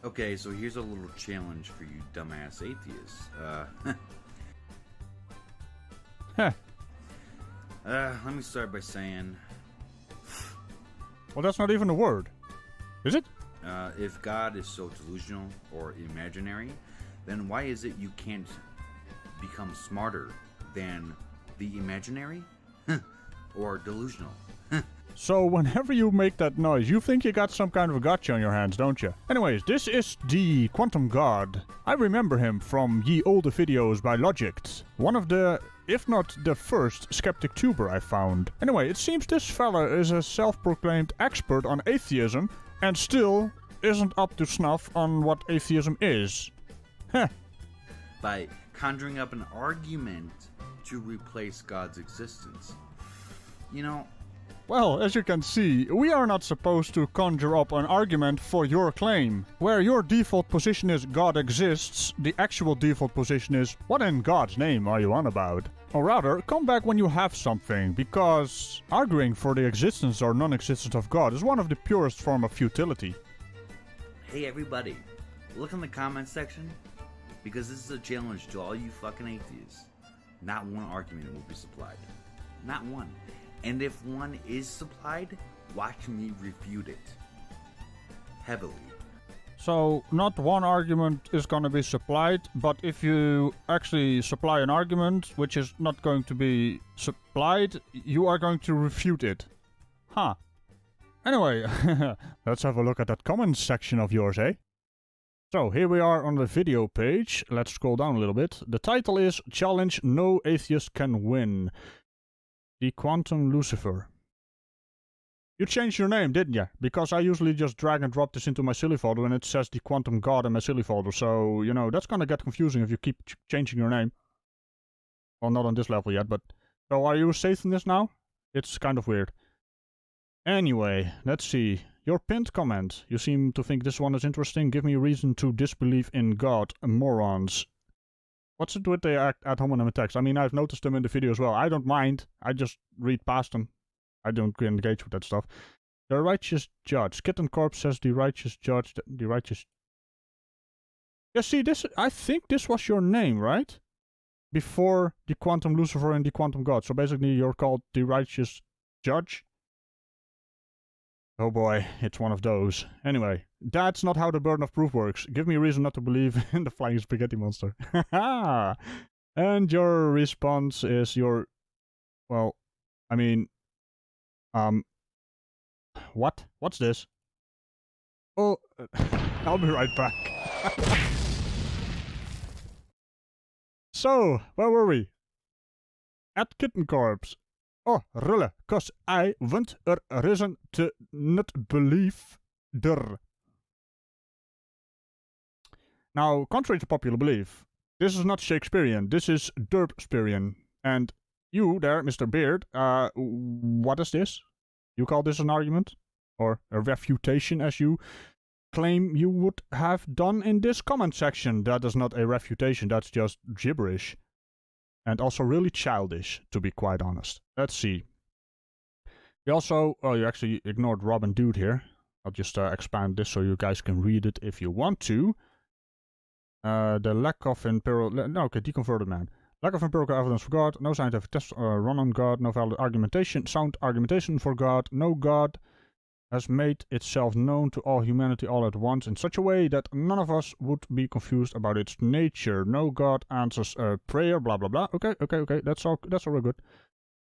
Okay, so here's a little challenge for you dumbass atheists. Let me start by saying... Well, that's not even a word. Is it? If God is so delusional or imaginary, then why is it you can't become smarter than the imaginary? Or delusional? So whenever you make that noise, you think you got some kind of a gotcha on your hands, don't you? Anyways, this is the Quantum God. I remember him from ye olde videos by Logicked. One of the, if not the first, skeptic tuber I found. Anyway, it seems this fella is a self-proclaimed expert on atheism and still isn't up to snuff on what atheism is. Heh. By conjuring up an argument to replace God's existence. You know... Well, as you can see, we are not supposed to conjure up an argument for your claim. Where your default position is God exists, the actual default position is what in God's name are you on about? Or rather, come back when you have something, because arguing for the existence or non-existence of God is one of the purest form of futility. Hey everybody, look in the comments section, because this is a challenge to all you fucking atheists. Not one argument will be supplied. Not one. And if one is supplied, watch me refute it. Heavily. So, not one argument is going to be supplied, but if you actually supply an argument which is not going to be supplied, you are going to refute it. Huh. Anyway, let's have a look at that comments section of yours, eh? So, here we are on the video page. Let's scroll down a little bit. The title is Challenge No Atheist Can Win. The Quantum Lucifer. You changed your name, didn't you? Because I usually just drag and drop this into my silly folder and it says the Quantum God in my silly folder. So, you know, that's gonna get confusing if you keep changing your name. Well, not on this level yet, but... So, are you a Satanist now? It's kind of weird. Anyway, let's see. Your pinned comment. You seem to think this one is interesting. Give me a reason to disbelieve in God, morons. What's it with the ad hominem attacks? I mean, I've noticed them in the video as well. I don't mind. I just read past them. I don't engage with that stuff. The righteous judge. Kitten Corpse says the righteous judge. The righteous... Yeah, see, this... I think this was your name, right? Before the Quantum Lucifer and the Quantum God. So basically, you're called the righteous judge. Oh boy, it's one of those. Anyway, that's not how the burden of proof works. Give me a reason not to believe in the flying spaghetti monster. Haha! And your response is your... Well, I mean... What? What's this? Oh, I'll be right back. So, where were we? At Kitten Corpse. Oh, rulle, 'cause I want a reason to not believe der. Now, contrary to popular belief, this is not Shakespearean, this is Derpsperian. And you there, Mr. Beard, what is this? You call this an argument? Or a refutation, as you claim you would have done in this comment section? That is not a refutation, that's just gibberish. And also really childish, to be quite honest. Let's see. You also... Oh, you actually ignored Robin Dude here. I'll just expand this so you guys can read it if you want to. The lack of empirical... No, okay, deconverted man. Lack of empirical evidence for God. No scientific tests run on God. No valid argumentation. Sound argumentation for God. No God has made itself known to all humanity all at once in such a way that none of us would be confused about its nature. No God answers prayer, blah blah blah. Okay, that's all real good.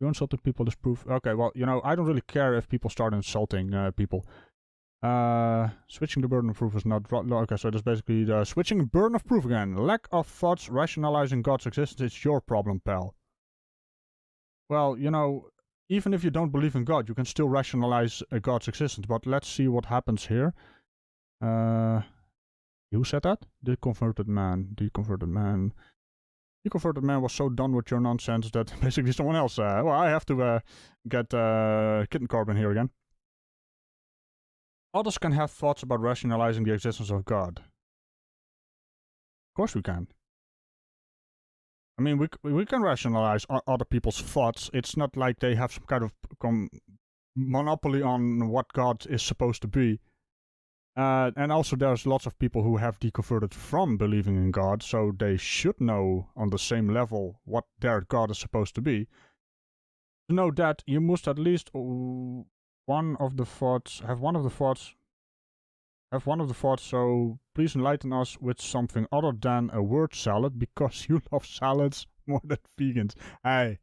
You insulted people, disprove. Okay, well, you know, I don't really care if people start insulting people. Switching the burden of proof is not... Okay, so that's basically the switching burden of proof again. Lack of thoughts rationalizing God's existence is your problem, pal. Well, you know... Even if you don't believe in God, you can still rationalize God's existence. But let's see what happens here. Who said that? The converted man. The converted man. The converted man was so done with your nonsense that basically someone else... well, I have to get Kitten Corp in here again. Others can have thoughts about rationalizing the existence of God. Of course we can. I mean, we can rationalize other people's thoughts. It's not like they have some kind of monopoly on what God is supposed to be. And also there's lots of people who have deconverted from believing in God, so they should know on the same level what their God is supposed to be. To know that, you must at least have one of the thoughts, so please enlighten us with something other than a word salad, because you love salads more than vegans. Hey.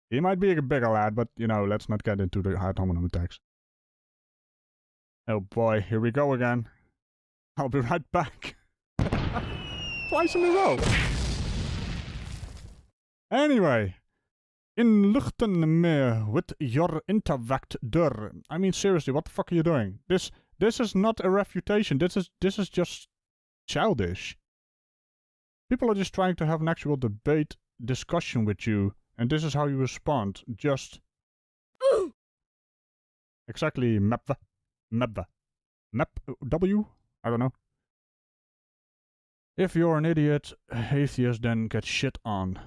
He might be a bigger lad, but, let's not get into the ad hominem attacks. Oh boy, here we go again. I'll be right back. Twice in a row. Anyway. In Luchtenmeer with your intellect der. I mean, seriously, what the fuck are you doing? This is not a refutation. This is just childish. People are just trying to have an actual debate discussion with you, and this is how you respond. Just exactly map W? I don't know. If you're an idiot atheist, then get shit on.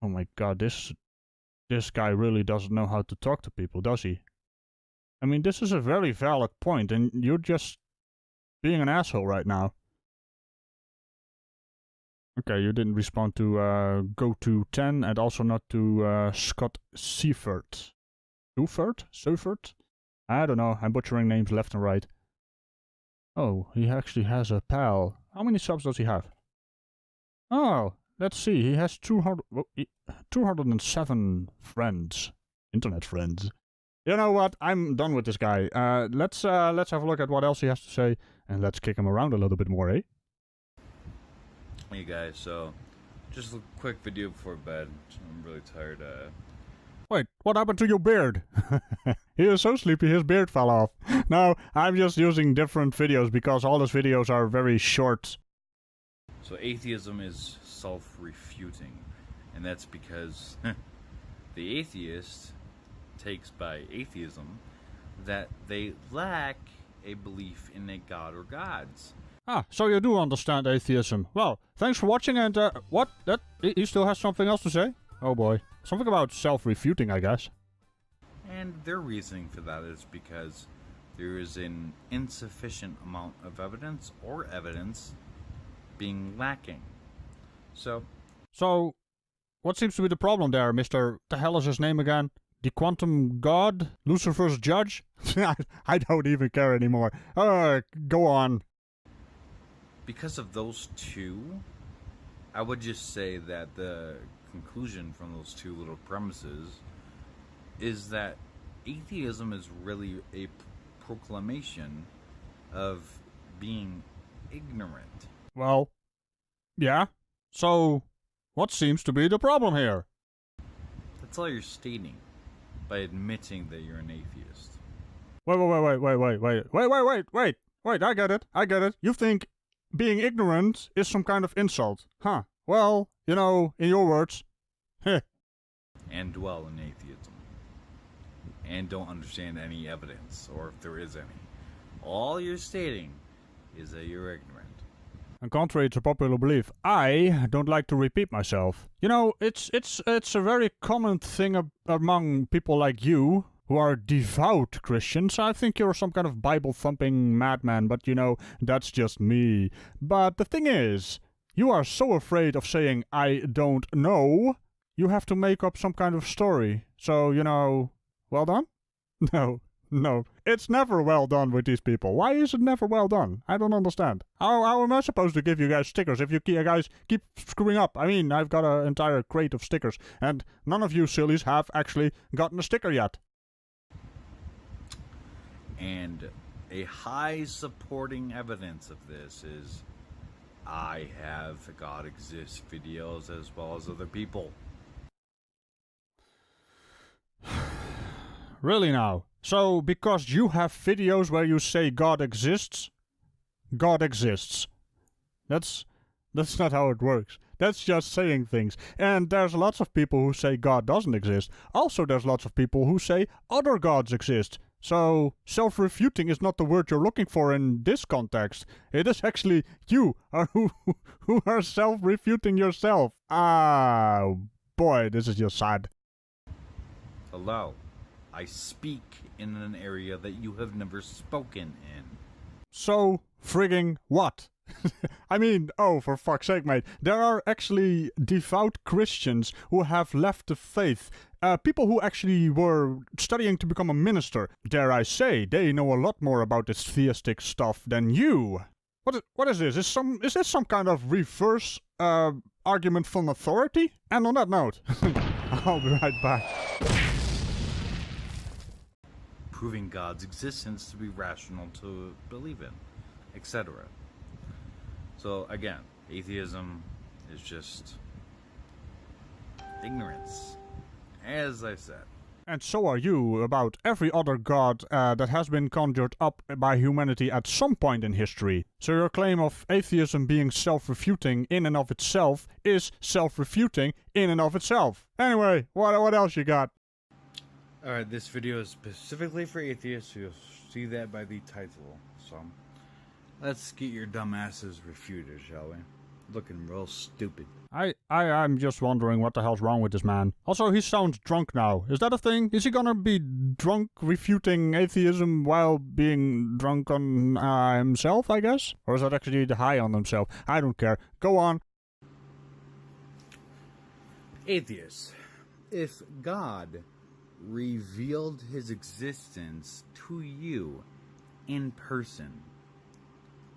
Oh my god, this guy really doesn't know how to talk to people, does he? I mean, this is a very valid point, and you're just being an asshole right now. Okay, you didn't respond to Go to 10 and also not to Scott Seifert. Seifert? I don't know, I'm butchering names left and right. Oh, he actually has a pal. How many subs does he have? Oh, let's see, he has 207 friends. Internet friends. You know what? I'm done with this guy. Let's have a look at what else he has to say, and let's kick him around a little bit more, eh? Hey guys, so just a quick video before bed. I'm really tired. Wait, what happened to your beard? He is so sleepy his beard fell off. No, I'm just using different videos because all his videos are very short. So atheism is self-refuting, and that's because the atheist takes by atheism that they lack a belief in a god or gods. Ah, so you do understand atheism. Well, thanks for watching, and what? He still has something else to say? Oh boy. Something about self-refuting, I guess. And their reasoning for that is because there is an insufficient amount of evidence or evidence being lacking. So, what seems to be the problem there, Mr. The hell is his name again? The Quantum God? Lucifer's Judge? I don't even care anymore. Go on. Because of those two, I would just say that the conclusion from those two little premises is that atheism is really a proclamation of being ignorant. Well, yeah. So, what seems to be the problem here? That's all you're stating by admitting that you're an atheist. Wait, I get it. You think being ignorant is some kind of insult. Huh. Well, in your words. Heh. And dwell in atheism. And don't understand any evidence, or if there is any. All you're stating is that you're ignorant. And contrary to popular belief, I don't like to repeat myself. It's a very common thing among people like you, who are devout Christians. I think you're some kind of Bible-thumping madman, but that's just me. But the thing is, you are so afraid of saying, I don't know, you have to make up some kind of story. So, well done? No. It's never well done with these people. Why is it never well done? I don't understand. How am I supposed to give you guys stickers if you guys keep screwing up? I mean, I've got an entire crate of stickers, and none of you sillies have actually gotten a sticker yet. And a high supporting evidence of this is I have God Exists videos as well as other people. Really now? So, because you have videos where you say God exists, God exists. That's not how it works. That's just saying things. And there's lots of people who say God doesn't exist. Also, there's lots of people who say other gods exist. So, self-refuting is not the word you're looking for in this context. It is actually you who are self-refuting yourself. Ah, boy, this is just sad. Hello. I speak in an area that you have never spoken in. So frigging what? I mean, oh, for fuck's sake, mate. There are actually devout Christians who have left the faith. People who actually were studying to become a minister. Dare I say, they know a lot more about this theistic stuff than you. What is this? Is this some kind of reverse argument from authority? And on that note, I'll be right back. Proving God's existence to be rational to believe in, etc. So again, atheism is just ignorance, as I said. And so are you about every other god that has been conjured up by humanity at some point in history. So your claim of atheism being self-refuting in and of itself is self-refuting in and of itself. Anyway, what else you got? Alright, this video is specifically for atheists, so you'll see that by the title. So, let's get your dumbasses refuted, shall we? Looking real stupid. I'm just wondering what the hell's wrong with this man. Also, he sounds drunk now. Is that a thing? Is he gonna be drunk refuting atheism while being drunk on himself, I guess? Or is that actually the high on himself? I don't care. Go on. Atheists. If God revealed his existence to you in person,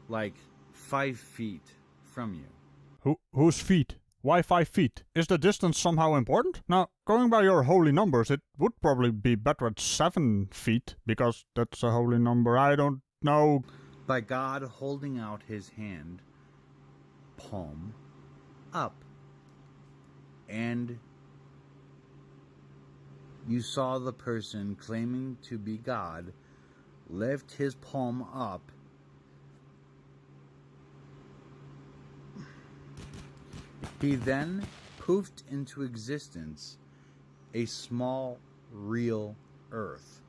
like 5 feet from you. Whose feet? Why 5 feet? Is the distance somehow important? Now, going by your holy numbers, it would probably be better at 7 feet, because that's a holy number. I don't know. By God holding out his hand, palm up, and you saw the person claiming to be God lift his palm up. He then poofed into existence a small, real earth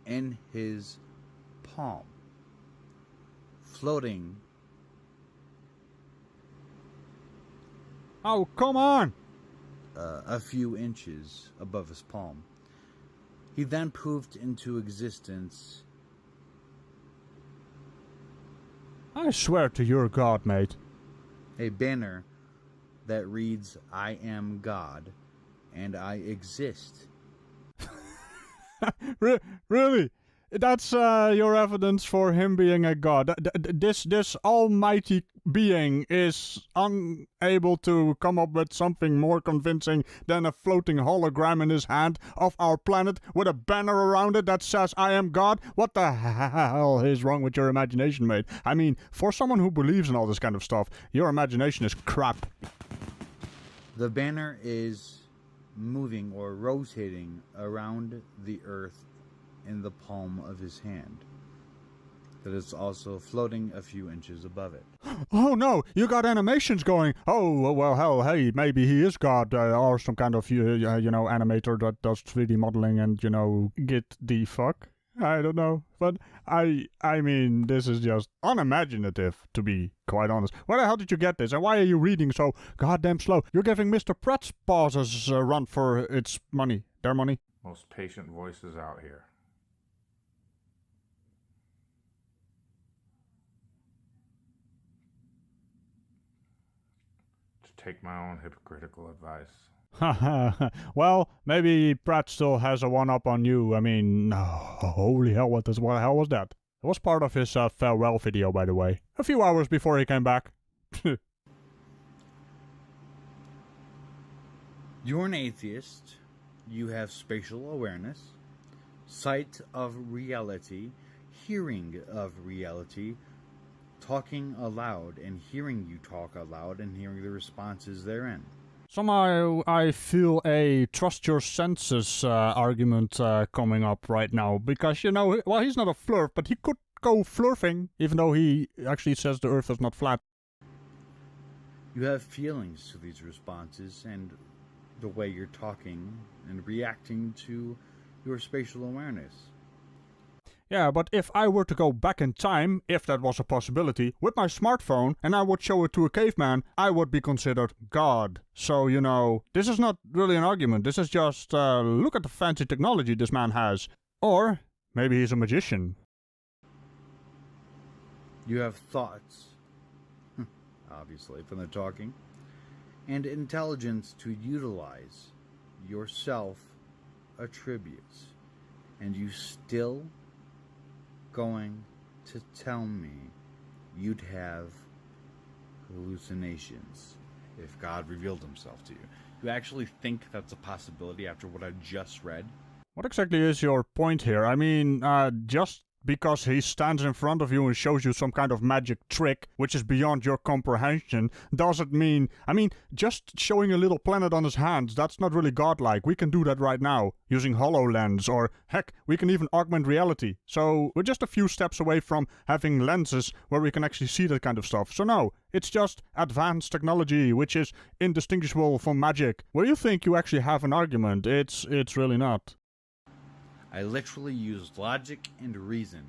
in his palm, floating. Oh, come on! A few inches above his palm. He then poofed into existence. I swear to your God, mate. A banner that reads, "I am God, and I exist." Really? That's your evidence for him being a god. This almighty being is unable to come up with something more convincing than a floating hologram in his hand of our planet with a banner around it that says, "I am God"? What the hell is wrong with your imagination, mate? I mean, for someone who believes in all this kind of stuff, your imagination is crap. The banner is moving or rotating around the earth in the palm of his hand. That is also floating a few inches above it. Oh no, you got animations going. Oh, well, hell, hey, maybe he is God, or some kind of, animator that does 3D modeling and, get the fuck. I don't know, but I mean, this is just unimaginative, to be quite honest. Where the hell did you get this, and why are you reading so goddamn slow? You're giving Mr. Pratt's pauses a run for its money. Their money. Most patient voices out here. To take my own hypocritical advice. Well, maybe Pratt still has a one-up on you. I mean, holy hell, what the hell was that? It was part of his farewell video, by the way. A few hours before he came back. You're an atheist. You have spatial awareness, sight of reality, hearing of reality, talking aloud, and hearing you talk aloud, and hearing the responses therein. Somehow I feel a trust your senses argument coming up right now. Because, well, he's not a flurf, but he could go flurfing, even though he actually says the earth is not flat. You have feelings to these responses and the way you're talking and reacting to your spatial awareness. Yeah, but if I were to go back in time, if that was a possibility, with my smartphone, and I would show it to a caveman, I would be considered God. So, this is not really an argument. This is just, look at the fancy technology this man has. Or, maybe he's a magician. You have thoughts, obviously, from the talking, and intelligence to utilize your self-attributes. And you still going to tell me you'd have hallucinations if God revealed himself to you? You actually think that's a possibility after what I just read? What exactly is your point here? I mean, just because he stands in front of you and shows you some kind of magic trick, which is beyond your comprehension, doesn't mean... I mean, just showing a little planet on his hands, that's not really godlike. We can do that right now, using HoloLens, or heck, we can even augment reality. So, we're just a few steps away from having lenses where we can actually see that kind of stuff. So no, it's just advanced technology, which is indistinguishable from magic. Where you think you actually have an argument, it's really not. I literally used logic and reason.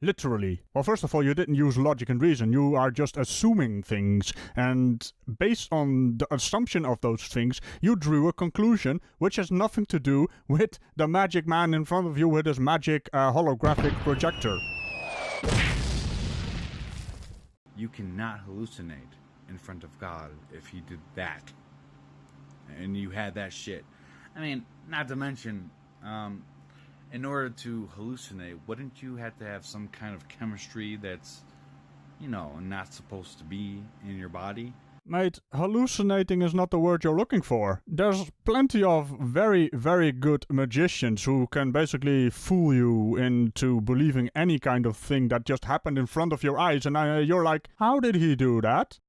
Literally. Well, first of all, you didn't use logic and reason. You are just assuming things. And based on the assumption of those things, you drew a conclusion which has nothing to do with the magic man in front of you with his magic holographic projector. You cannot hallucinate in front of God if he did that. And you had that shit. I mean, not to mention... in order to hallucinate, wouldn't you have to have some kind of chemistry that's, you know, not supposed to be in your body? Mate, hallucinating is not the word you're looking for. There's plenty of very, very good magicians who can basically fool you into believing any kind of thing that just happened in front of your eyes, and you're like, how did he do that?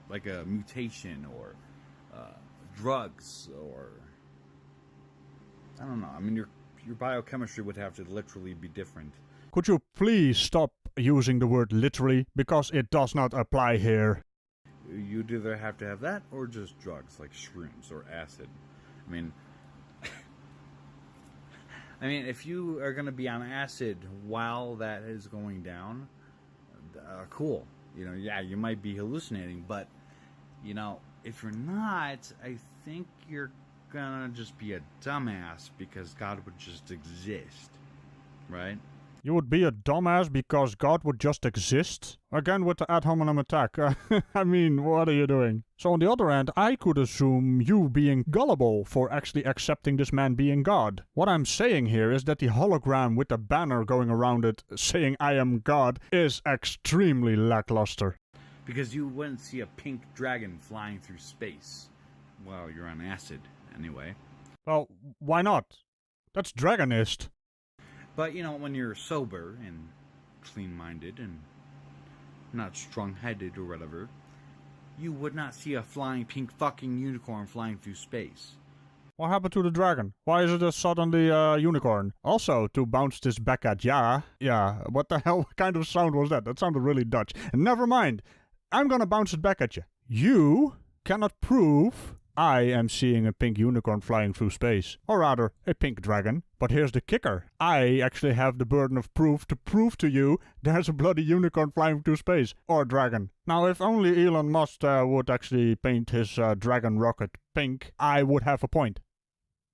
Like a mutation, or drugs, or... I don't know. I mean, your biochemistry would have to literally be different. Could you please stop using the word literally, because it does not apply here. You'd either have to have that or just drugs like shrooms or acid. I mean, if you are going to be on acid while that is going down, cool. You know, yeah, you might be hallucinating, but, you know, if you're not, I think you're gonna just be a dumbass because God would just exist, right? You would be a dumbass because God would just exist? Again with the ad hominem attack. I mean, what are you doing? So on the other hand, I could assume you being gullible for actually accepting this man being God. What I'm saying here is that the hologram with the banner going around it saying I am God is extremely lackluster. Because you wouldn't see a pink dragon flying through space while you're on acid, anyway. Well, why not? That's Dragonist. But, you know, when you're sober and clean-minded and not strong-headed or whatever, you would not see a flying pink fucking unicorn flying through space. What happened to the dragon? Why is it a suddenly unicorn? Also, to bounce this back at ya. Yeah, what the hell kind of sound was that? That sounded really Dutch. Never mind. I'm gonna bounce it back at you. You cannot prove I am seeing a pink unicorn flying through space. Or rather, a pink dragon. But here's the kicker. I actually have the burden of proof to prove to you there's a bloody unicorn flying through space. Or dragon. Now, if only Elon Musk would actually paint his dragon rocket pink, I would have a point.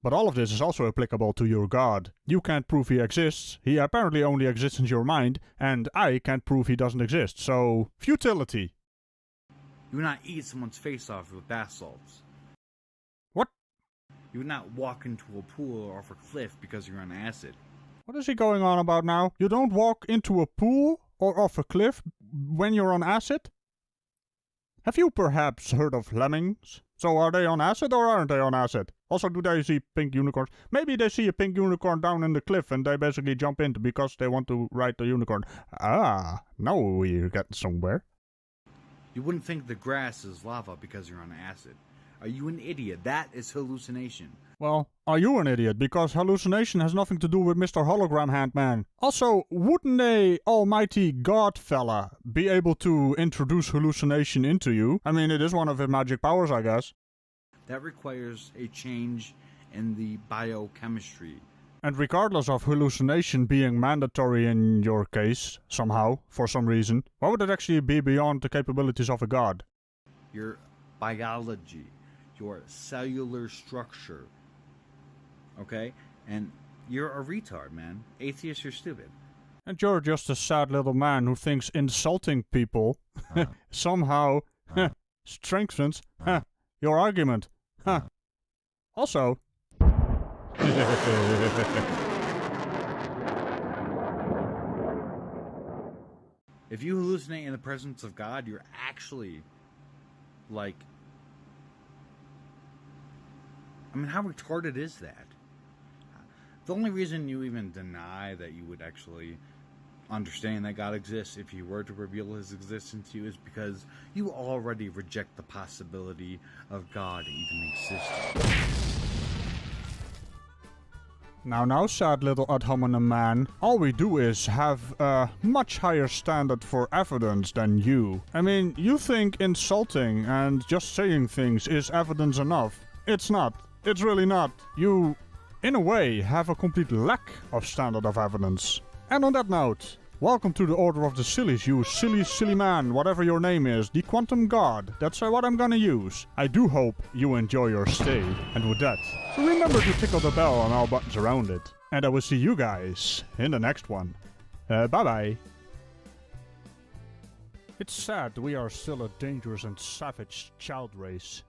But all of this is also applicable to your god. You can't prove he exists. He apparently only exists in your mind. And I can't prove he doesn't exist. So, futility. You would not eat someone's face off with bath salts. What? You would not walk into a pool or off a cliff because you're on acid. What is he going on about now? You don't walk into a pool or off a cliff when you're on acid? Have you perhaps heard of lemmings? So are they on acid or aren't they on acid? Also, do they see pink unicorns? Maybe they see a pink unicorn down in the cliff and they basically jump in because they want to ride the unicorn. Ah, now we're getting somewhere. You wouldn't think the grass is lava because you're on acid. Are you an idiot? That is hallucination. Well, are you an idiot? Because hallucination has nothing to do with Mr. Hologram Hand Man. Also, wouldn't a almighty god fella be able to introduce hallucination into you? I mean, it is one of his magic powers, I guess. That requires a change in the biochemistry. And regardless of hallucination being mandatory in your case, somehow, for some reason, what would it actually be beyond the capabilities of a god? Your biology, your cellular structure, okay? And you're a retard, man. Atheist, you're stupid. And you're just a sad little man who thinks insulting people somehow strengthens your argument. Also... If you hallucinate in the presence of God, you're actually, like... I mean, how retarded is that? The only reason you even deny that you would actually understand that God exists, if he were to reveal his existence to you, is because you already reject the possibility of God even existing. Now, sad little ad hominem man, all we do is have a much higher standard for evidence than you. I mean, you think insulting and just saying things is evidence enough. It's not. It's really not. You, in a way, have a complete lack of standard of evidence. And on that note, welcome to the Order of the Sillies, you silly man, whatever your name is, the Quantum God. That's what I'm gonna use. I do hope you enjoy your stay. And with that, remember to tickle the bell on all buttons around it. And I will see you guys in the next one. Bye-bye. It's sad we are still a dangerous and savage child race.